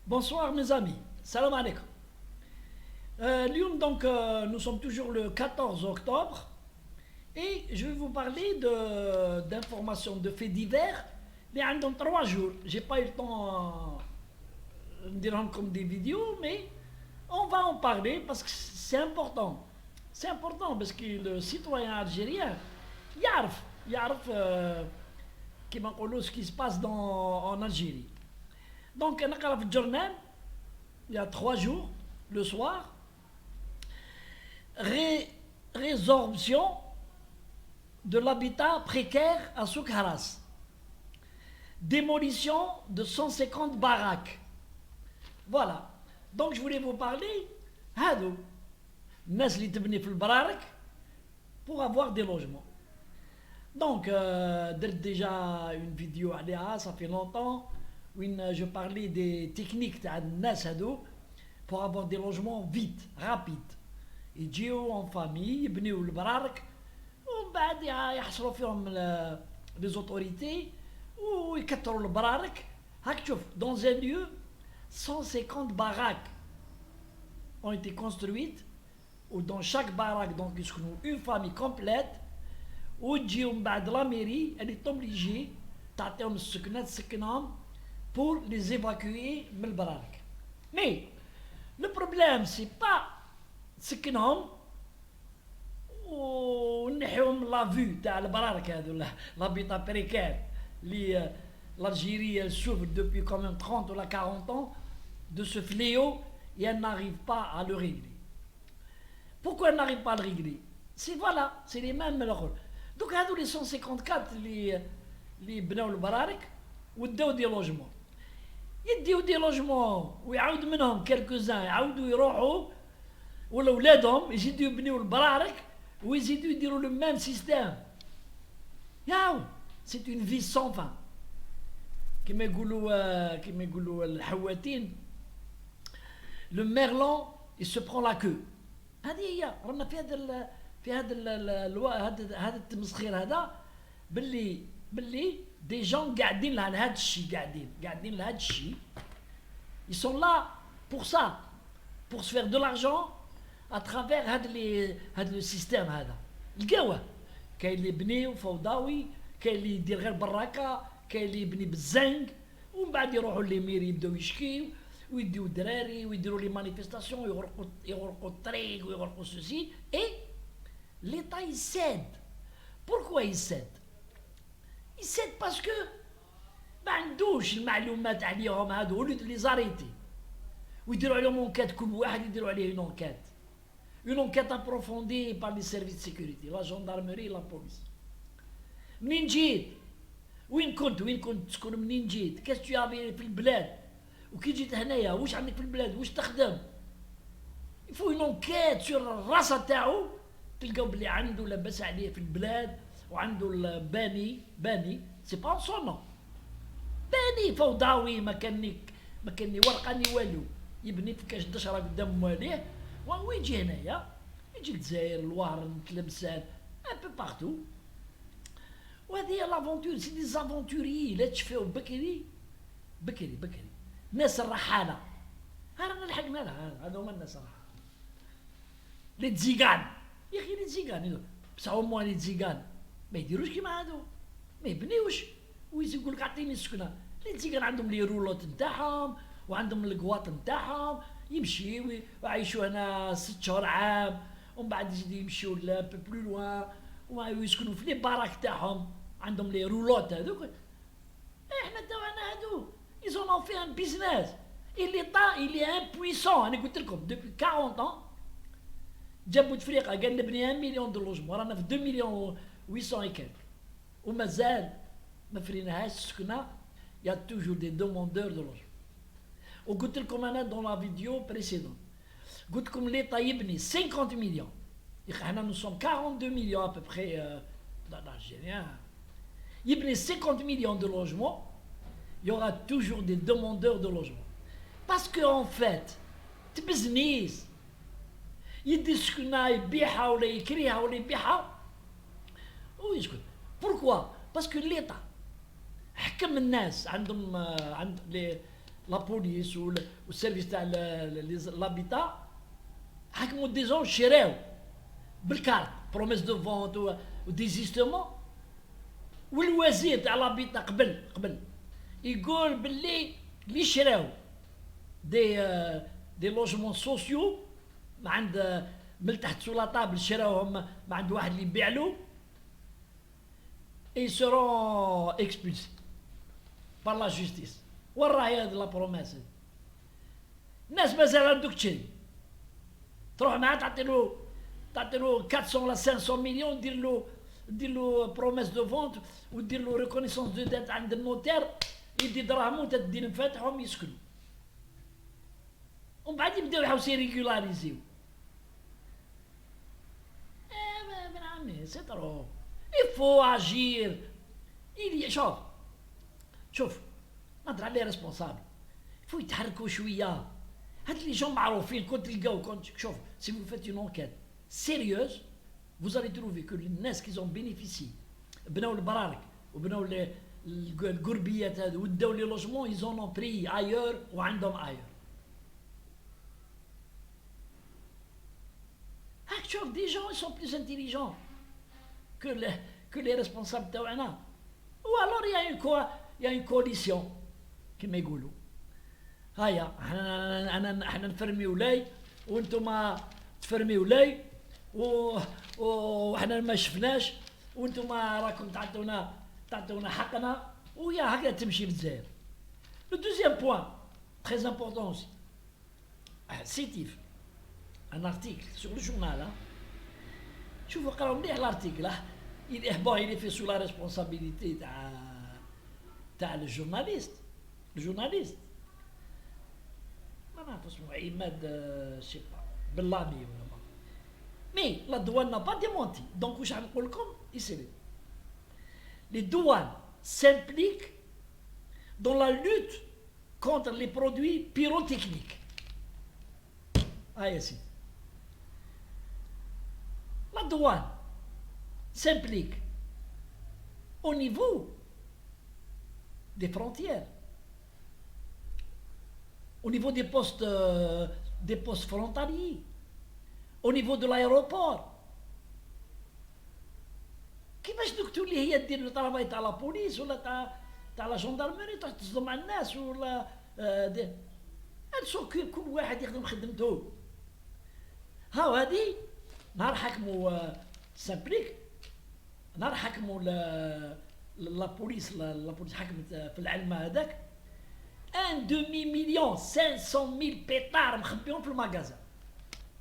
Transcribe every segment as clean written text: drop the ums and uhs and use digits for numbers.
Bonsoir mes amis, salam alaikum. Nous sommes toujours le 14 octobre et je vais vous parler d'informations, de faits divers, mais dans 3 jours. J'ai pas eu le temps de rendre comme des vidéos, mais on va en parler parce que c'est important. C'est important parce que le citoyen algérien, يعرف كما نقولوا ce qui se passe en Algérie. Donc, on a le journal, il y a 3 jours, le soir, résorption de l'habitat précaire à Soukharas. Démolition de 150 baraques. Voilà. Donc, je voulais vous parler, هادو الناس اللي تبني في البرارك pour avoir des logements. Donc, déjà une vidéo عليها, ça fait longtemps, où je parlais des techniques تاع الناس هادو pour avoir des logements vite, rapides. يجيو en famille, يبنيو البرارك ومن بعد يحصلوا فيهم les autorités ويكثروا البرارك. هاك تشوف dans un lieu 150 baraques ont été construites ou dans chaque baraque donc يسكنوا une famille complète وتجيو من بعد لا ميري اللي توبليجي تعطيهم السكنه تسكنهم pour les évacuer من البرارك. Mais le problème c'est pas تسكنهم ونحيهم لا فيو تاع البرارك هذو l'habitat précaire اللي l'Algérie souffre depuis quand même 30 ou 40 ans de ce fléau et elle n'arrive pas à le régler. Pourquoi elle n'arrive pas à le régler? C'est voilà, c'est les mêmes alors. Donc هذو les 154 اللي بناو البرارك وداو دي لوجمون يديو دي لوجمون ويعاود منهم كالكوزان يعاودوا يروحوا ولا ولادهم يزيدوا يبنيو البرارك ويزيدوا يديروا لو ميم سيستيم. ياو سي اون في سون فان كما يقولوا الحواتين لو ميرلون il se prend la queue. هذه هي رانا هذا التمسخير هذا باللي دي جون قاعدين لهذا الشيء قاعدين لهذا الشيء. Ils sont là pour ça, pour se faire de l'argent à travers هذا le système هذا. لقاوه كاين اللي يبني فوضوي، كاين اللي يدير غير براكه، كاين اللي يبني بالزنق ومن بعد يروحوا للميري يبداو يشكيو ويديو الدراري ويديروا لي مانيفيستاسيون يغرقوا الطريق ويغرقوا سوسي. Et l'État il cède. Pourquoi il cède? Il cède parce que ما عندوش المعلومات عليهم هادو ولد لي زاريتي ويديروا عليهم اونكات كل واحد يديروا عليه une enquête approfondie par les services de sécurité, la gendarmerie, la police. منين جيت؟ وين كنت تسكن؟ منين جيت؟ كاش تشافي في البلاد؟ وكي جيت هنايا واش عندك في البلاد؟ واش تخدم؟ يفو une enquête sur الراسة تاعو تلقاو بلي عنده لاباس عليه في البلاد وعنده باني سي با سون نون باني فوضوي ما كان ورقه ني والو يبني في كاش دشره قدام مواليه ويجي هنايا يجي الجزائر الوهران تلمسان ان بو بارتو. وهذه هي لافونتور سي دي زافونتوريي لا تشفاو بكري ناس الرحاله رانا لحقنا لها. هذا هما الناس الرحاله لي تزيقان يا اخي لي تزيقان بصح هما لي تزيقان ما يديروش كيما هادو ما يبنيوش ويقول لك اعطيني السكنه. لي تزيقان عندهم لي رولوت نتاعهم وعندهم القواط نتاعهم يمشيو ويعيشوا هنا 6 شهور عام ومن بعد يزيدوا يمشيو لا بلو لوان ويسكنوا في لي باراك تاعهم عندهم لي رولوت هذوك. احنا تاعنا هادو ils en ont fait un business et l'État il est impuissant. انا قلت لكم depuis 40 ans جاب بوتفليقه قال نبني 1 مليون دو لوجمون رانا في 2 مليون 800 et quelques ومازال ما فريناهاش السكنه. il y a toujours des demandeurs de logement. وقلت لكم انا dans la vidéo précédente قلت لكم l'État يبني 50 millions. احنا nous sommes 42 millions à peu près dans l'Algérien. يبني 50 millions de logements. Il y aura toujours des demandeurs de logement parce que en fait تبزنيس يدي السكنه يبيعها ولا يكريها ولا يبيعها ويسكت. Pourquoi? Parce que l'État حكم الناس عندهم la police ou le service تاع l'habitat حكموا دي زون شراو بالكارت بروميس دو فونت وديزيستمون. والوزير تاع لابيتا قبل يقول باللي اللي شراو دي لوجمون سوسيو ما عند من تحت سو لا طابل شراوهم ما عند واحد اللي يبيع له اي سورون اكسبولسي بار لا جوستيس. وين راهي هاد لا بروميس؟ الناس مازال عندك تشري تروح معاه تعطي له 400 ولا 500 مليون دير له بروميس دو فونت ودير له ريكونيسونس دو ديت عند النوتير يدي دراهم وانت تدير مفاتحهم يسكنوا ومن بعد يبداو يحاولوا يريغولاريزيو. من عمي سي ترو يفو اجير شوف نهضر على لي ريسبونسابل يفو يتحركوا شويه. هاد لي جون معروفين كنت تلقاو شوف سي vous faites une enquête sérieuse vous allez trouver que الناس qui ont bénéficié بناو البرارك وبناو القربيات هذو وداو لي لوجمون ils en ont pris ailleurs وعندهم ailleurs. هاك تشوف دي جون ils sont plus intelligents que les responsables تاعنا. ou alors il y a une coalition كما يقولوا. هيا احنا نفرميو لاي وانتم تفرميو لاي وحنا ما شفناش وانتم راكم تعطونا حقنا ويا هكذا تمشي بالجزائر. لو دوزيام بوان تري امبورطون اوسي سيتيف ان ارتيكل سور لو جورنال. شوفوا قراو مليح الارتيكل il est fait sous la responsabilité تاع الجورناليست ما نعرف اسمه عماد شي با باللامي ولا ما. مي لا douane n'a pas démenti. donc واش غنقول لكم يسيري les douanes s'impliquent dans la lutte contre les produits pyrotechniques. يا سيدي la douane s'implique au niveau des frontières, au niveau des postes frontaliers, au niveau de l'aéroport. كيفاش دكتور اللي هي دير الطراباي تاع لا بوليس ولا تاع لا جندرمري تروح تصدم مع الناس ولا هاد كل واحد يخدم خدمته. هاو هادي نهار حكموا سامبليك نهار حكموا لا بوليس حكمت في العلم هذاك 1,500,000 بيطار مخبيهم في المغازا.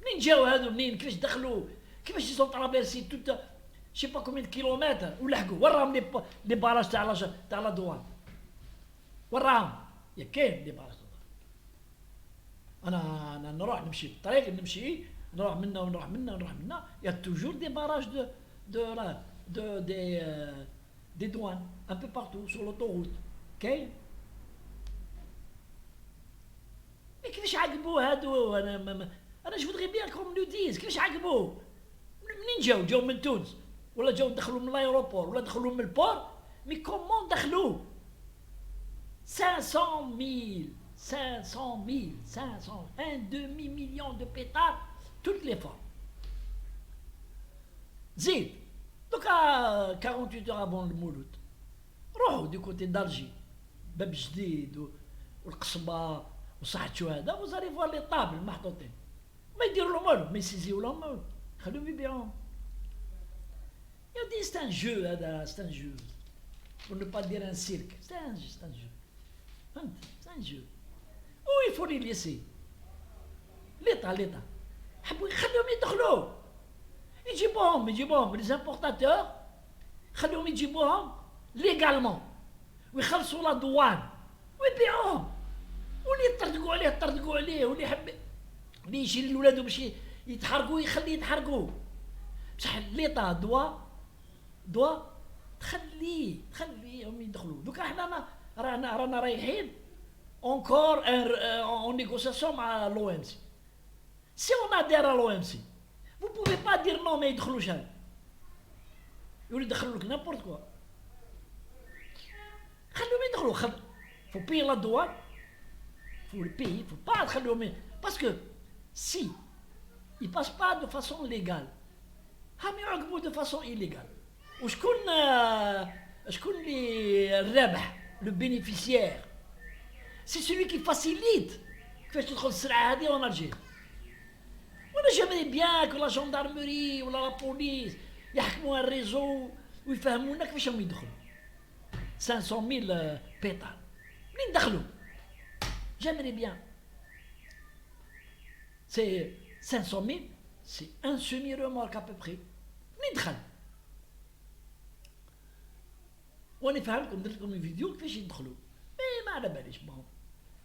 منين جاو هادو منين كيفاش دخلوا كيفاش يسون ترافيرسي توت شي با كومين كيلومتر ولحقوا وراهم لي باراج تاع لا دوان وراهم يا كاين لي باراج. انا نروح نمشي الطريق نروح منا يا توجور دي باراج des douanes un peu partout sur l'autoroute. كاين مي كيفاش عاقبوه هادو؟ انا جو فودغي بيان كوم لو ديز كيفاش عاقبوه؟ منين جاو من تونس ولا جاو دخلوا من الايروبور ولا دخلوا من البور؟ مي كومون دخلوا 500,000 un demi-million de pétards toutes les fois. زيد دوكا 48 heures avant المولود روحوا دي كوتي دالجي باب جديد والقصبه وصحتشو هذا وزاري فوار لي طابل محطوطين ما يديروا لهم والو ما يسيزيو لهم والو خليهم يبيعوهم. يا دي ستان جو هذا ستان جو pour ne pas dire un cirque. C'est un jeu. C'est un jeu. Où il faut les laisser. L'État. خليهم يدخلوا يجيبوهم les importateurs خليهم يجيبوهم légalement ويخلصوا لا دوان ويبيعوهم. واللي يطردقوا عليه واللي يحب اللي يشري لولادو باش يتحرقوا يخليه يتحرقوا. بصح ليطا دوا تخليهم يدخلوا. دوكا حنا رانا رايحين encore en négociation مع l'OMC. Si on adhère à l'OMC, vous pouvez pas dire non mais يدخلوش هذا. يولي يدخلوا لك n'importe quoi. خليهم يدخلوا faut payer la douane pour le pays, il ne faut pas تخليهم parce que si ils passent pas de façon légale هم يعاقبوا de façon illégale وشكون اللي الرابح le bénéficiaire c'est celui qui facilite كيفاش تدخل السلعه هذه en Algérie. وانا j'aimerais bien que la gendarmerie ولا la police يحكموا الريزو ويفهمونا كيفاش هم يدخلوا 500,000 pétard منين دخلوا. J'aimerais bien. C'est 500,000, c'est un semi-remorque à peu près. ندخل. وانا فهمكم درت لكم الفيديو كيفاش يدخلوا. ما على باليش bon.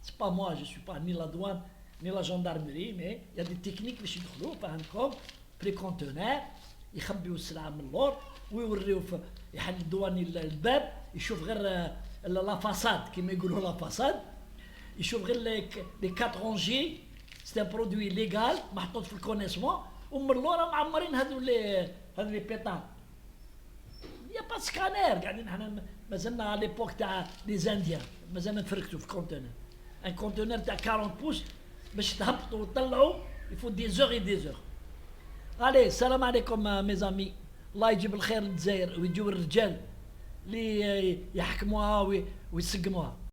C'est pas moi, je suis pas ni la douane ni la gendarmerie, mais il y a des techniques باش يدخلوا فهمكم بري كونتونير يخبيوا السلعه من اللور ويوريو يحل الدواني الباب يشوف غير لا فاساد كيما يقولوا لا فاساد يشوف غير لي 4 رونجي سي ان برودوي ليغال محطوط في الكونيسمون ومن اللور معمرين هذو لي بيطان. يا با سكانير قاعدين حنا مازلنا على ليبوك تاع لي زانديان مازلنا نفركتوا في كونتينر ان كونتينر تاع 40 بوس باش تهبطوا وتطلعوا يفوت دي زور اي دي زور. الي السلام عليكم ميزامي الله يجيب الخير للجزائر ويجيو الرجال اللي يحكموها ويسقموها.